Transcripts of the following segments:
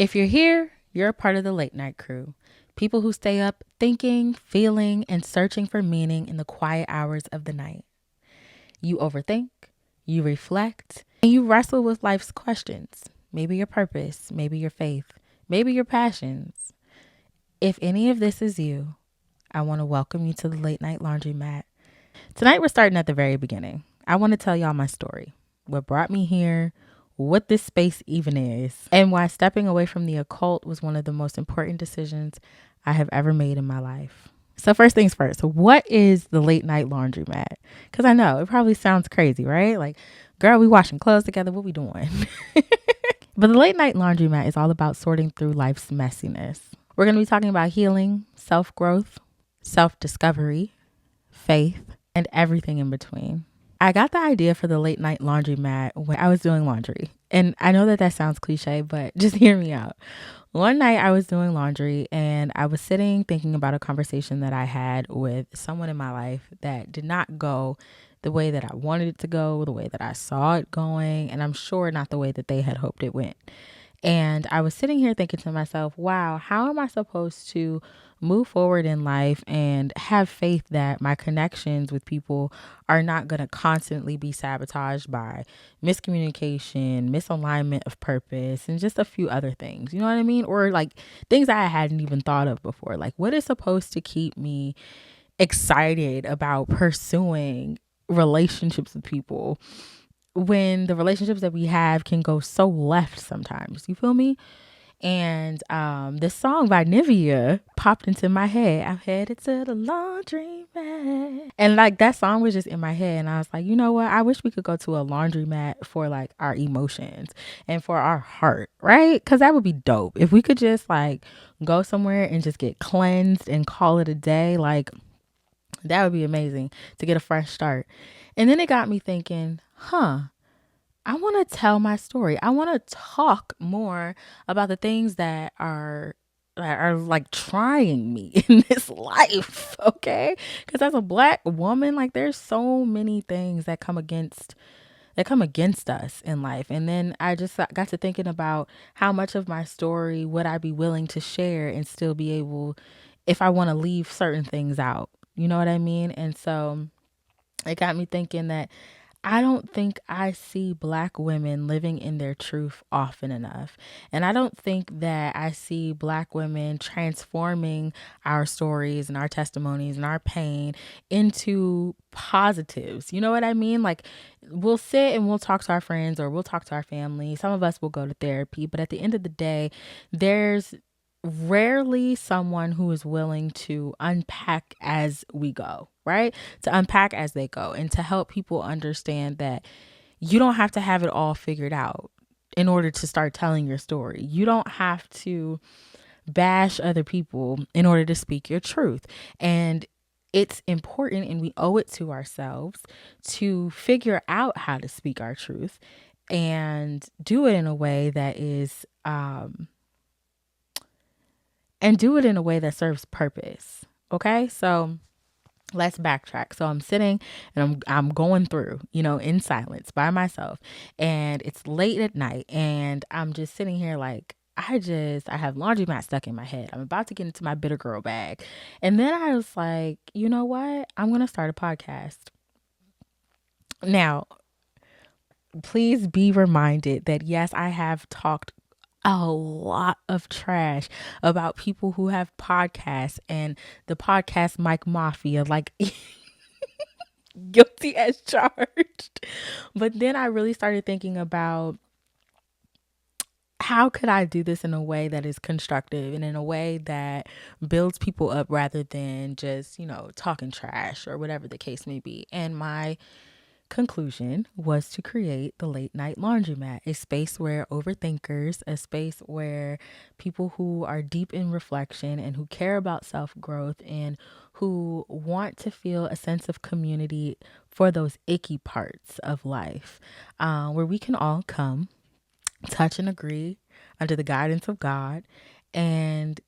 If you're here, you're a part of the late night crew. People who stay up thinking, feeling, and searching for meaning in the quiet hours of the night. You overthink, you reflect, and you wrestle with life's questions. Maybe your purpose, maybe your faith, maybe your passions. If any of this is you, I want to welcome you to the Late Night Laundromat. Tonight we're starting at the very beginning. I want to tell y'all my story, what brought me here, what this space even is, and why stepping away from the occult was one of the most important decisions I have ever made in my life. So first things first, what is the Late Night Laundromat? Because I know it probably sounds crazy, right? Like, girl, we washing clothes together. What we doing? But the Late Night Laundromat is all about sorting through life's messiness. We're going to be talking about healing, self-growth, self-discovery, faith, and everything in between. I got the idea for the Late Night Laundromat when I was doing laundry. And I know that sounds cliche, but just hear me out. One night I was doing laundry and I was sitting thinking about a conversation that I had with someone in my life that did not go the way that I wanted it to go, the way that I saw it going, and I'm sure not the way that they had hoped it went. And I was sitting here thinking to myself, wow, how am I supposed to move forward in life and have faith that my connections with people are not going to constantly be sabotaged by miscommunication, misalignment of purpose, and just a few other things, you know what I mean? Or like things I hadn't even thought of before. Like, what is supposed to keep me excited about pursuing relationships with people when the relationships that we have can go so left sometimes? You feel me? And this song by Nivea popped into my head. I'm headed to the laundromat. And like that song was just in my head. And I was like, you know what? I wish we could go to a laundromat for like our emotions and for our heart, right? Because that would be dope. If we could just like go somewhere and just get cleansed and call it a day, like that would be amazing to get a fresh start. And then it got me thinking, I want to tell my story. I want to talk more about the things that are like trying me in this life, okay? Because as a black woman, like there's so many things that come against us in life. And then I just got to thinking about how much of my story would I be willing to share and still be able, if I want to leave certain things out. You know what I mean? And so it got me thinking that I don't think I see Black women living in their truth often enough. And I don't think that I see Black women transforming our stories and our testimonies and our pain into positives. You know what I mean? Like, we'll sit and we'll talk to our friends or we'll talk to our family. Some of us will go to therapy, but at the end of the day, there's rarely someone who is willing to unpack as we go, right? To unpack as they go and to help people understand that you don't have to have it all figured out in order to start telling your story. You don't have to bash other people in order to speak your truth. And it's important and we owe it to ourselves to figure out how to speak our truth and do it in a way that is serves purpose. Okay? So let's backtrack. So I'm sitting and I'm going through, in silence by myself. And it's late at night and I'm just sitting here like I have laundromat stuck in my head. I'm about to get into my bitter girl bag. And then I was like, you know what? I'm going to start a podcast. Now, please be reminded that yes, I have talked a lot of trash about people who have podcasts and the podcast Mike Mafia, like guilty as charged. But then I really started thinking about how could I do this in a way that is constructive and in a way that builds people up rather than just, talking trash or whatever the case may be. And my conclusion was to create the Late Night Laundromat, a space where overthinkers, a space where people who are deep in reflection and who care about self-growth and who want to feel a sense of community for those icky parts of life, where we can all come, touch and agree under the guidance of God and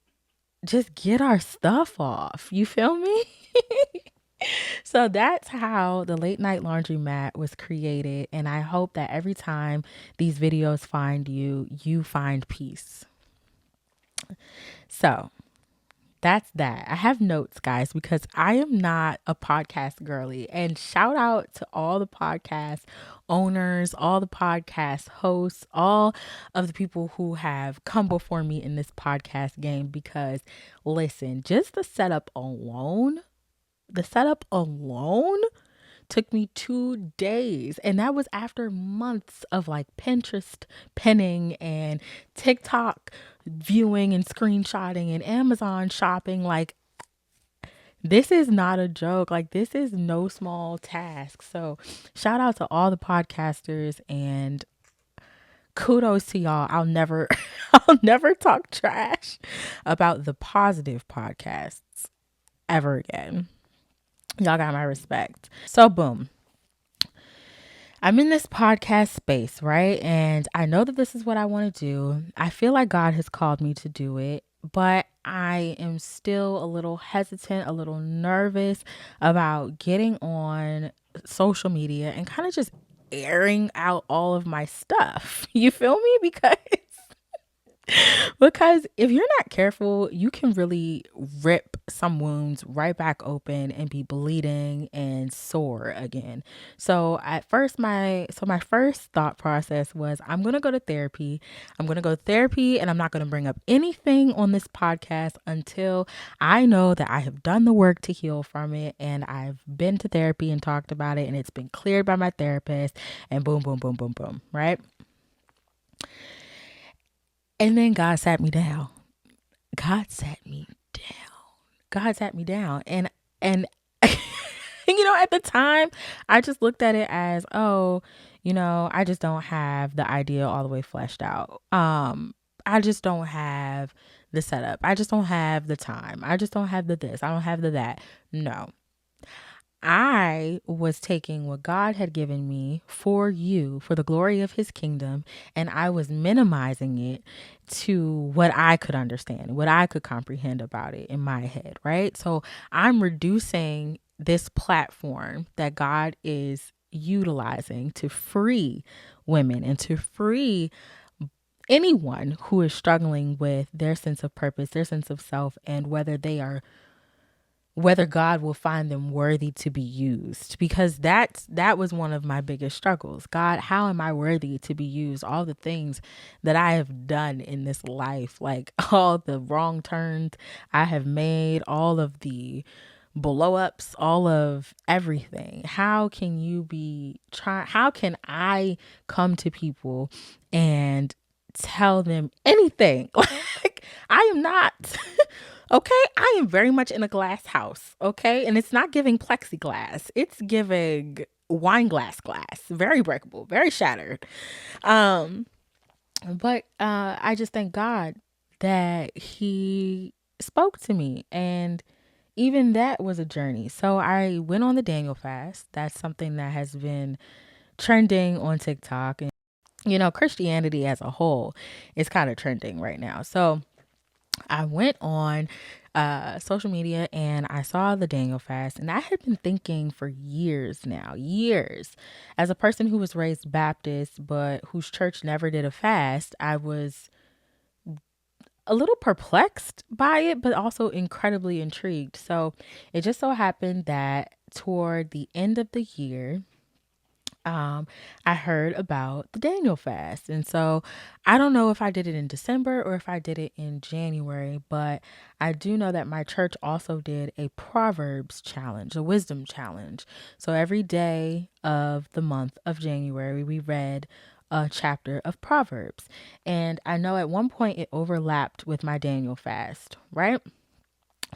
just get our stuff off. You feel me? So that's how the Late Night Laundromat was created. And I hope that every time these videos find you, you find peace. So that's that. I have notes, guys, because I am not a podcast girly. And shout out to all the podcast owners, all the podcast hosts, all of the people who have come before me in this podcast game. Because listen, just the setup alone took me 2 days. And that was after months of like Pinterest pinning and TikTok viewing and screenshotting and Amazon shopping. Like, this is not a joke. Like, this is no small task. So shout out to all the podcasters and kudos to y'all. I'll never I'll never talk trash about the positive podcasts ever again. Y'all got my respect. So boom. I'm in this podcast space, right? And I know that this is what I want to do. I feel like God has called me to do it, but I am still a little hesitant, a little nervous about getting on social media and kind of just airing out all of my stuff. You feel me? Because if you're not careful, you can really rip some wounds right back open and be bleeding and sore again. So at first my first thought process was I'm going to go to therapy. I'm going to go to therapy and I'm not going to bring up anything on this podcast until I know that I have done the work to heal from it and I've been to therapy and talked about it and it's been cleared by my therapist and boom boom boom boom boom, right? And then God sat me down. God sat me down. God sat me down. And at the time, I just looked at it as, oh, I just don't have the idea all the way fleshed out. I just don't have the setup. I just don't have the time. I just don't have the this. I don't have the that. No. I was taking what God had given me for you, for the glory of his kingdom, and I was minimizing it to what I could understand, what I could comprehend about it in my head, right? So I'm reducing this platform that God is utilizing to free women and to free anyone who is struggling with their sense of purpose, their sense of self, and whether God will find them worthy to be used, because that was one of my biggest struggles. God, how am I worthy to be used? All the things that I have done in this life, like all the wrong turns I have made, all of the blow ups, all of everything. How can how can I come to people and tell them anything? Like, I am not okay, I am very much in a glass house, okay? And it's not giving plexiglass. It's giving wine glass, very breakable, very shattered. Um, but I just thank God that he spoke to me, and even that was a journey. So I went on the Daniel fast. That's something that has been trending on TikTok, and Christianity as a whole is kind of trending right now. So I went on social media and I saw the Daniel fast, and I had been thinking for years now, years, as a person who was raised Baptist but whose church never did a fast. I was a little perplexed by it, but also incredibly intrigued. So it just so happened that toward the end of the year, I heard about the Daniel fast. And so I don't know if I did it in December or if I did it in January, but I do know that my church also did a Proverbs challenge, a wisdom challenge. So every day of the month of January, we read a chapter of Proverbs. And I know at one point it overlapped with my Daniel fast, right?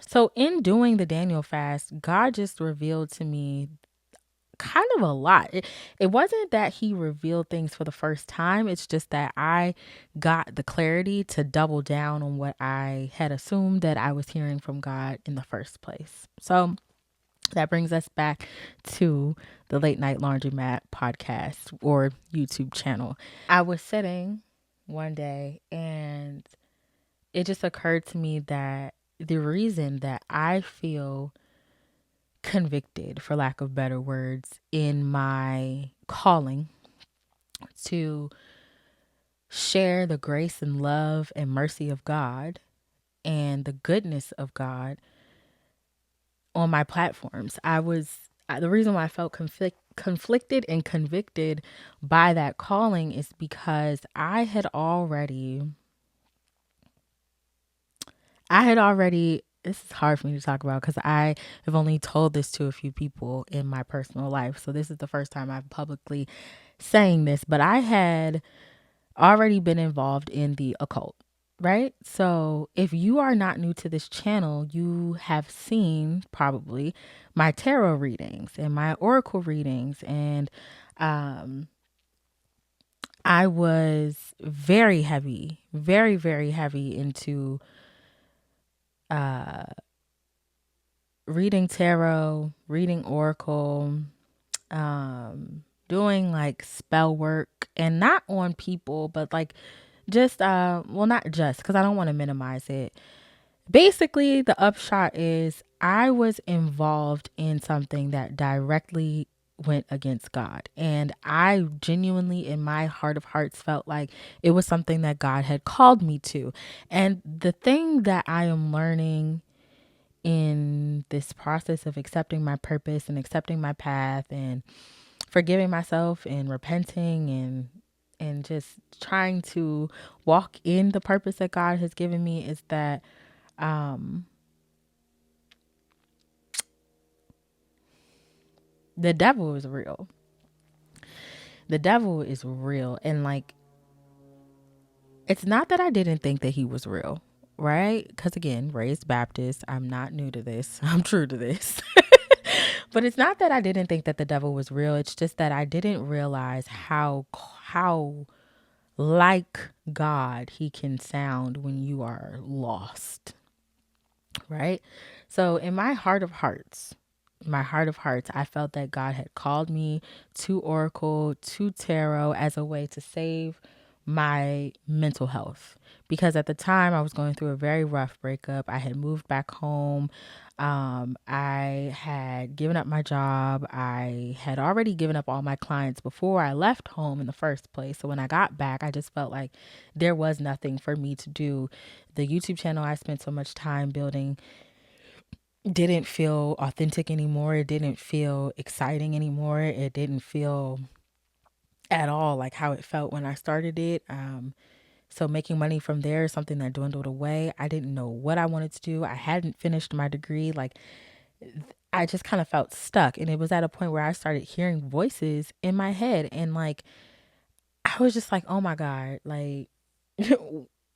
So in doing the Daniel fast, God just revealed to me kind of a lot. It wasn't that he revealed things for the first time. It's just that I got the clarity to double down on what I had assumed that I was hearing from God in the first place. So that brings us back to the Late Night Laundromat podcast or YouTube channel. I was sitting one day and it just occurred to me that the reason that I feel convicted, for lack of better words, in my calling to share the grace and love and mercy of God and the goodness of God on my platforms. The reason why I felt conflicted and convicted by that calling is because this is hard for me to talk about because I have only told this to a few people in my personal life. So this is the first time I'm publicly saying this, but I had already been involved in the occult, right? So if you are not new to this channel, you have seen probably my tarot readings and my oracle readings. And I was very heavy, very, very heavy into reading tarot, reading oracle, doing like spell work, and not on people, but like just well, not just, because I don't want to minimize it. Basically, the upshot is I was involved in something that directly went against God. And I genuinely, in my heart of hearts, felt like it was something that God had called me to. And the thing that I am learning in this process of accepting my purpose and accepting my path and forgiving myself and repenting and just trying to walk in the purpose that God has given me is that the devil is real. The devil is real. And like, it's not that I didn't think that he was real, right? Because again, raised Baptist, I'm not new to this. I'm true to this. But it's not that I didn't think that the devil was real. It's just that I didn't realize how like God he can sound when you are lost, right? So in my heart of hearts, I felt that God had called me to Oracle, to Tarot as a way to save my mental health. Because at the time I was going through a very rough breakup. I had moved back home. I had given up my job. I had already given up all my clients before I left home in the first place. So when I got back, I just felt like there was nothing for me to do. The YouTube channel I spent so much time building didn't feel authentic anymore. It didn't feel exciting anymore. It didn't feel at all like how it felt when I started it. So making money from there is something that dwindled away. I didn't know what I wanted to do. I hadn't finished my degree. Like, I just kind of felt stuck. And it was at a point where I started hearing voices in my head. And like, I was just like, oh my God, like,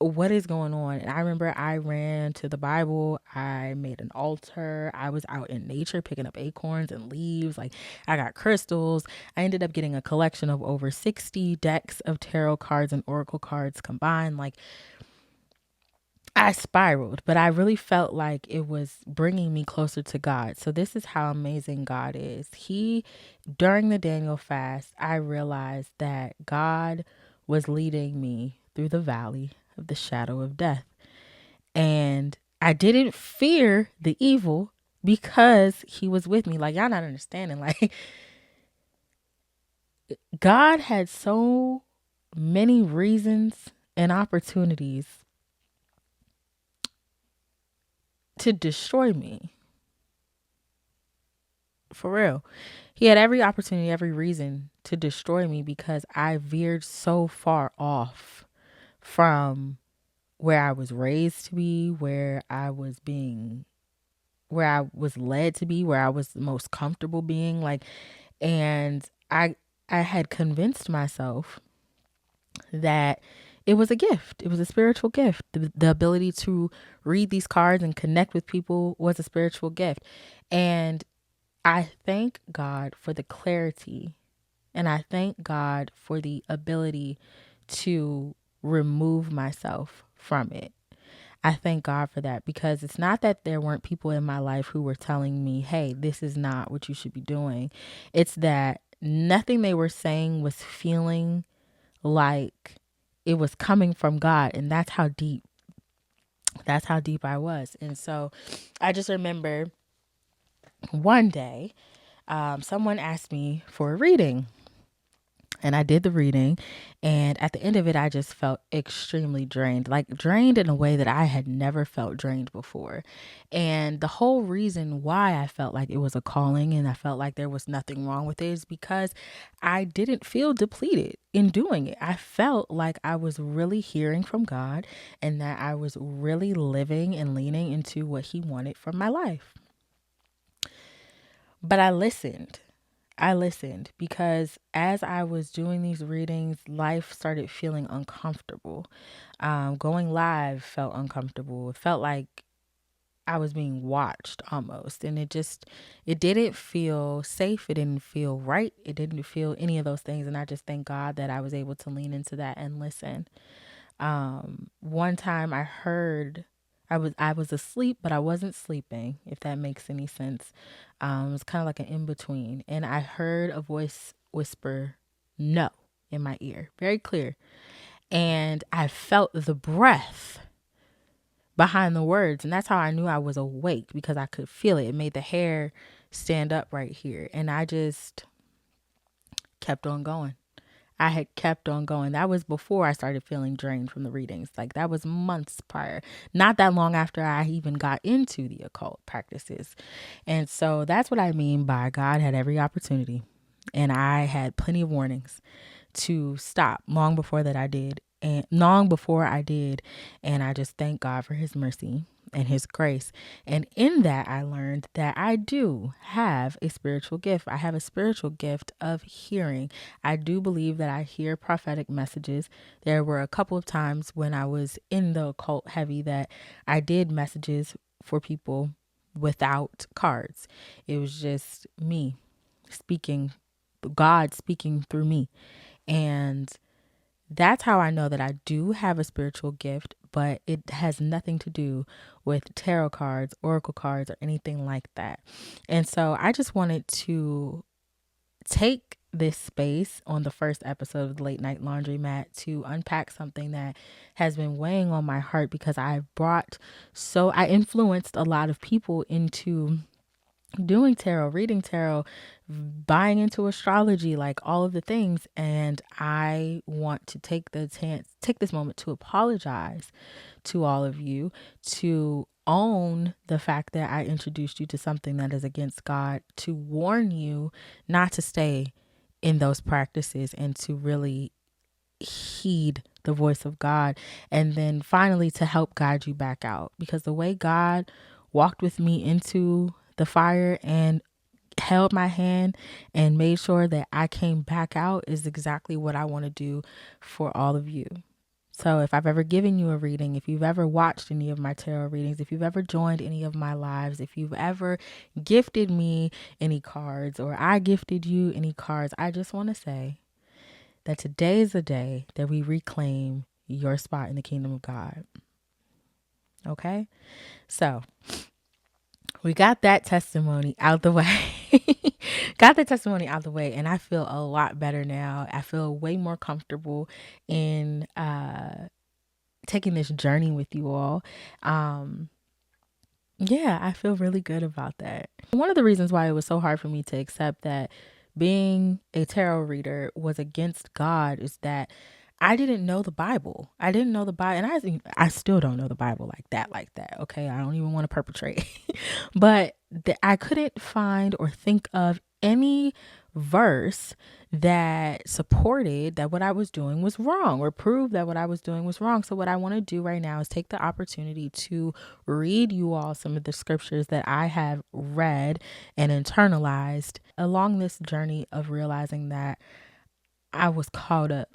what is going on? And I remember I ran to the Bible. I made an altar. I was out in nature picking up acorns and leaves. Like, I got crystals. I ended up getting a collection of over 60 decks of tarot cards and oracle cards combined. Like, I spiraled, but I really felt like it was bringing me closer to God. So this is how amazing God is. During the Daniel fast, I realized that God was leading me through the valley of the shadow of death. And I didn't fear the evil because he was with me. Like, y'all not understanding. Like, God had so many reasons and opportunities to destroy me. For real. He had every opportunity, every reason to destroy me because I veered so far off from where I was raised to be, where I was led to be, where I was the most comfortable being. Like, and I had convinced myself that it was a gift. It was a spiritual gift. The ability to read these cards and connect with people was a spiritual gift. And I thank God for the clarity, and I thank God for the ability to remove myself from it. I thank God for that because it's not that there weren't people in my life who were telling me, hey, this is not what you should be doing. It's that nothing they were saying was feeling like it was coming from God. And that's how deep I was. And so I just remember one day, someone asked me for a reading. And I did the reading, and at the end of it, I just felt extremely drained, like drained in a way that I had never felt drained before. And the whole reason why I felt like it was a calling and I felt like there was nothing wrong with it is because I didn't feel depleted in doing it. I felt like I was really hearing from God and that I was really living and leaning into what He wanted from my life. But I listened. I listened because as I was doing these readings, life started feeling uncomfortable. Going live felt uncomfortable. It felt like I was being watched almost. And it didn't feel safe. It didn't feel right. It didn't feel any of those things. And I just thank God that I was able to lean into that and listen. One time I heard I was asleep, but I wasn't sleeping, if that makes any sense. It was kind of like an in between, and I heard a voice whisper "no" in my ear, very clear, and I felt the breath behind the words, and that's how I knew I was awake because I could feel it. It made the hair stand up right here, and I just kept on going. I had kept on going. That was before I started feeling drained from the readings. Like that was months prior, not that long after I even got into the occult practices. And so that's what I mean by God had every opportunity. And I had plenty of warnings to stop long before that I did. And long before I did. And I just thank God for His mercy and His grace. And in that, I learned that I do have a spiritual gift. I have a spiritual gift of hearing. I do believe that I hear prophetic messages. There were a couple of times when I was in the occult heavy that I did messages for people without cards. It was just me speaking, God speaking through me. And that's how I know that I do have a spiritual gift, but it has nothing to do with tarot cards, oracle cards, or anything like that. And so I just wanted to take this space on the first episode of the Late Night Laundromat to unpack something that has been weighing on my heart because I influenced a lot of people into doing tarot, reading tarot, buying into astrology, like all of the things. And I want to take this moment to apologize to all of you, to own the fact that I introduced you to something that is against God, to warn you not to stay in those practices and to really heed the voice of God. And then finally to help guide you back out, because the way God walked with me into the fire and held my hand and made sure that I came back out is exactly what I want to do for all of you. So if I've ever given you a reading, if you've ever watched any of my tarot readings, if you've ever joined any of my lives, if you've ever gifted me any cards or I gifted you any cards, I just want to say that today is the day that we reclaim your spot in the kingdom of God. Okay? So we got that testimony out the way. And I feel a lot better now. I feel way more comfortable in taking this journey with you all. Yeah, I feel really good about that. One of the reasons why it was so hard for me to accept that being a tarot reader was against God is that I didn't know the Bible. I didn't know the Bible, and I still don't know the Bible like that. Okay, I don't even want to perpetrate, but I couldn't find or think of any verse that supported that what I was doing was wrong or proved that what I was doing was wrong. So what I want to do right now is take the opportunity to read you all some of the scriptures that I have read and internalized along this journey of realizing that I was caught up.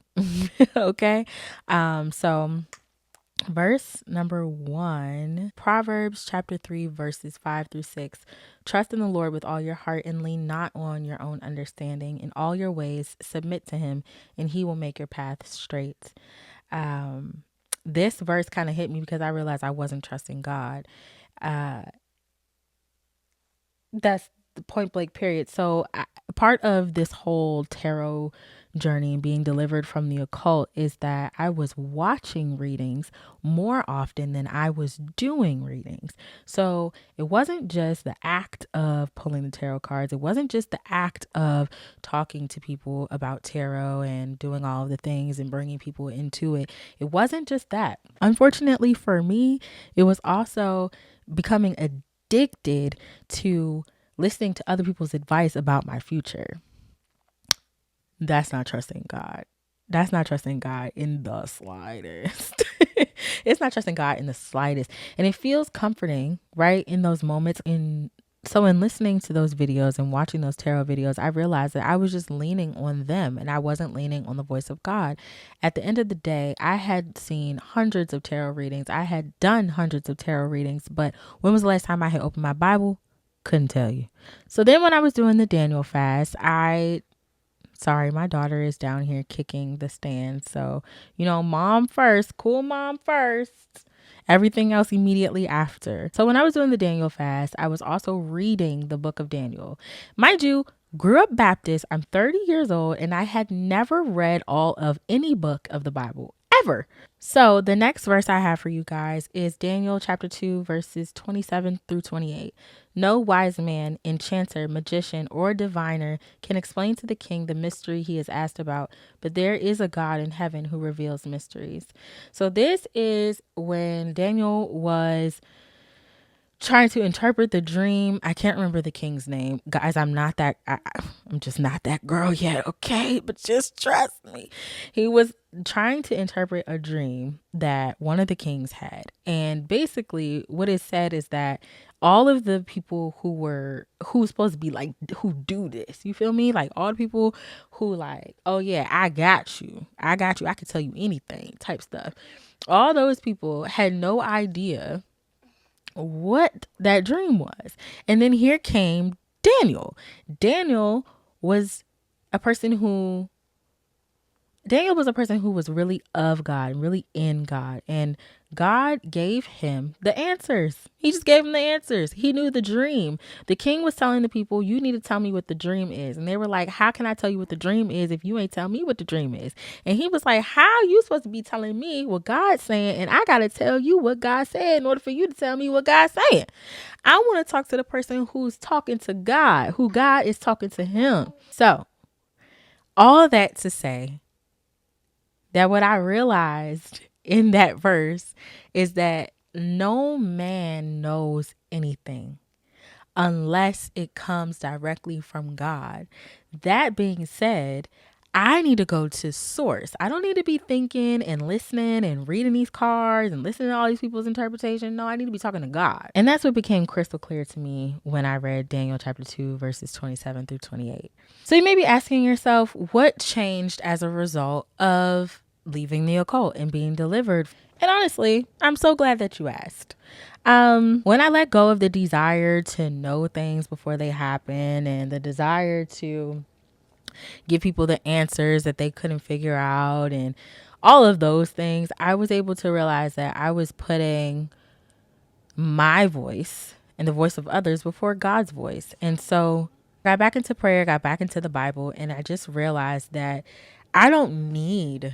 Okay. So verse number 1, Proverbs chapter 3, verses 5-6. Trust in the Lord with all your heart and lean not on your own understanding. In all your ways, submit to Him, and He will make your path straight. This verse kind of hit me because I realized I wasn't trusting God. That's the point blank period. So part of this whole tarot journey and being delivered from the occult is that I was watching readings more often than I was doing readings. So it wasn't just the act of pulling the tarot cards. It wasn't just the act of talking to people about tarot and doing all of the things and bringing people into it. It wasn't just that. Unfortunately for me, it was also becoming addicted to listening to other people's advice about my future. That's not trusting God. That's not trusting God in the slightest. It's not trusting God in the slightest. And it feels comforting, right? In those moments. So in listening to those videos and watching those tarot videos, I realized that I was just leaning on them and I wasn't leaning on the voice of God. At the end of the day, I had seen hundreds of tarot readings. I had done hundreds of tarot readings, but when was the last time I had opened my Bible? Couldn't tell you. So then when I was doing the Daniel fast, sorry, my daughter is down here kicking the stand. So, mom first, cool mom first. Everything else immediately after. So when I was doing the Daniel fast, I was also reading the book of Daniel. Mind you, grew up Baptist. I'm 30 years old and I had never read all of any book of the Bible ever. So the next verse I have for you guys is Daniel chapter 2, verses 27 through 28. No wise man, enchanter, magician, or diviner can explain to the king the mystery he is asked about, but there is a God in heaven who reveals mysteries. So this is when Daniel was trying to interpret the dream. I can't remember the king's name. Guys, I'm just not that girl yet, okay? But just trust me. He was trying to interpret a dream that one of the kings had. And basically what it said is that all of the people who's supposed to be like, who do this, you feel me? Like all the people who like, oh yeah, I got you. I can tell you anything type stuff. All those people had no idea what that dream was. And then here came Daniel. Daniel was a person who was really of God, really in God. And God gave him the answers. He just gave him the answers. He knew the dream. The king was telling the people, you need to tell me what the dream is. And they were like, how can I tell you what the dream is if you ain't tell me what the dream is? And he was like, how are you supposed to be telling me what God's saying? And I got to tell you what God said in order for you to tell me what God's saying. I want to talk to the person who's talking to God, who God is talking to him. So all that to say that what I realized in that verse is that no man knows anything unless it comes directly from God. That being said, I need to go to source. I don't need to be thinking and listening and reading these cards and listening to all these people's interpretation. No, I need to be talking to God. And that's what became crystal clear to me when I read Daniel chapter 2, verses 27 through 28. So you may be asking yourself, what changed as a result of leaving the occult and being delivered? And honestly, I'm so glad that you asked. When I let go of the desire to know things before they happen and the desire to give people the answers that they couldn't figure out and all of those things, I was able to realize that I was putting my voice and the voice of others before God's voice. And so I got back into prayer, got back into the Bible, and I just realized that I don't need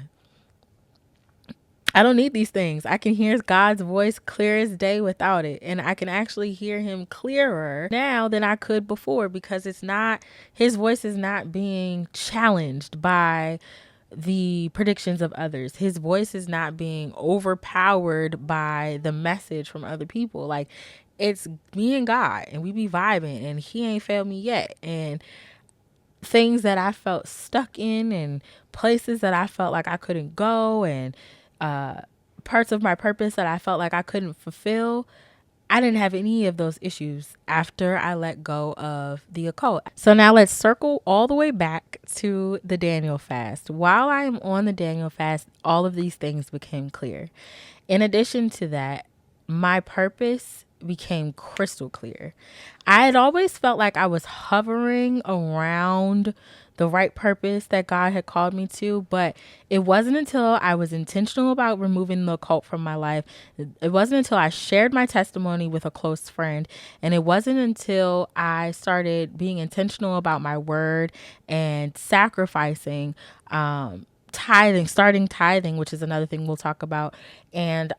these things. I can hear God's voice clear as day without it. And I can actually hear him clearer now than I could before because his voice is not being challenged by the predictions of others. His voice is not being overpowered by the message from other people. Like, it's me and God, and we be vibing, and he ain't failed me yet. And things that I felt stuck in and places that I felt like I couldn't go and parts of my purpose that I felt like I couldn't fulfill, I didn't have any of those issues after I let go of the occult. So now let's circle all the way back to the Daniel fast. While I am on the Daniel fast, all of these things became clear. In addition to that, my purpose became crystal clear. I had always felt like I was hovering around the right purpose that God had called me to. But it wasn't until I was intentional about removing the occult from my life. It wasn't until I shared my testimony with a close friend. And it wasn't until I started being intentional about my word and sacrificing, tithing, starting tithing, which is another thing we'll talk about. And,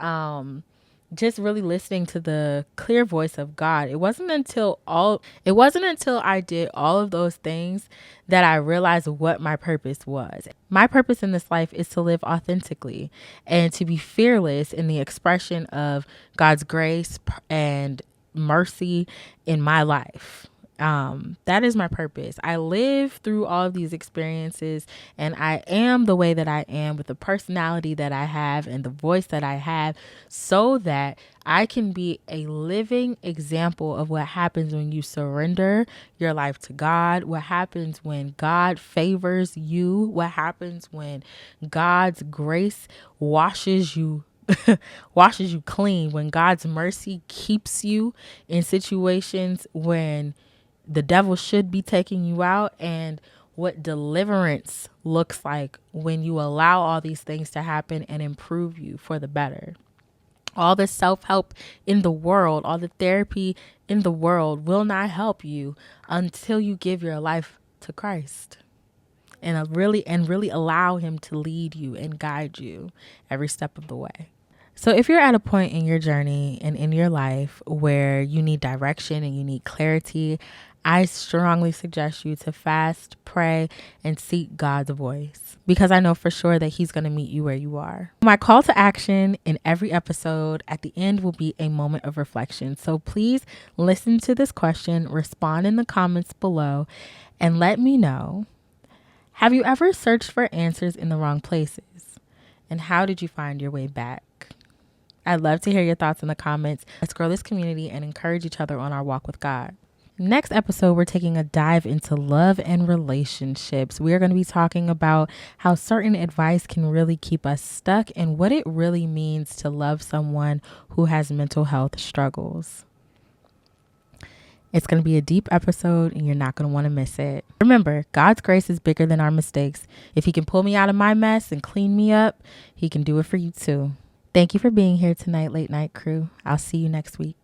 just really listening to the clear voice of God. It wasn't until I did all of those things that I realized what my purpose was. My purpose in this life is to live authentically and to be fearless in the expression of God's grace and mercy in my life. That is my purpose. I live through all of these experiences, and I am the way that I am with the personality that I have and the voice that I have, so that I can be a living example of what happens when you surrender your life to God, what happens when God favors you, what happens when God's grace washes you washes you clean, when God's mercy keeps you in situations when the devil should be taking you out, and what deliverance looks like when you allow all these things to happen and improve you for the better. All the self-help in the world, all the therapy in the world will not help you until you give your life to Christ and really allow him to lead you and guide you every step of the way. So if you're at a point in your journey and in your life where you need direction and you need clarity, I strongly suggest you to fast, pray, and seek God's voice, because I know for sure that he's going to meet you where you are. My call to action in every episode at the end will be a moment of reflection. So please listen to this question, respond in the comments below, and let me know, have you ever searched for answers in the wrong places? And how did you find your way back? I'd love to hear your thoughts in the comments. Let's grow this community and encourage each other on our walk with God. Next episode, we're taking a dive into love and relationships. We're going to be talking about how certain advice can really keep us stuck and what it really means to love someone who has mental health struggles. It's going to be a deep episode and you're not going to want to miss it. Remember, God's grace is bigger than our mistakes. If he can pull me out of my mess and clean me up, he can do it for you too. Thank you for being here tonight, Late Night Crew. I'll see you next week.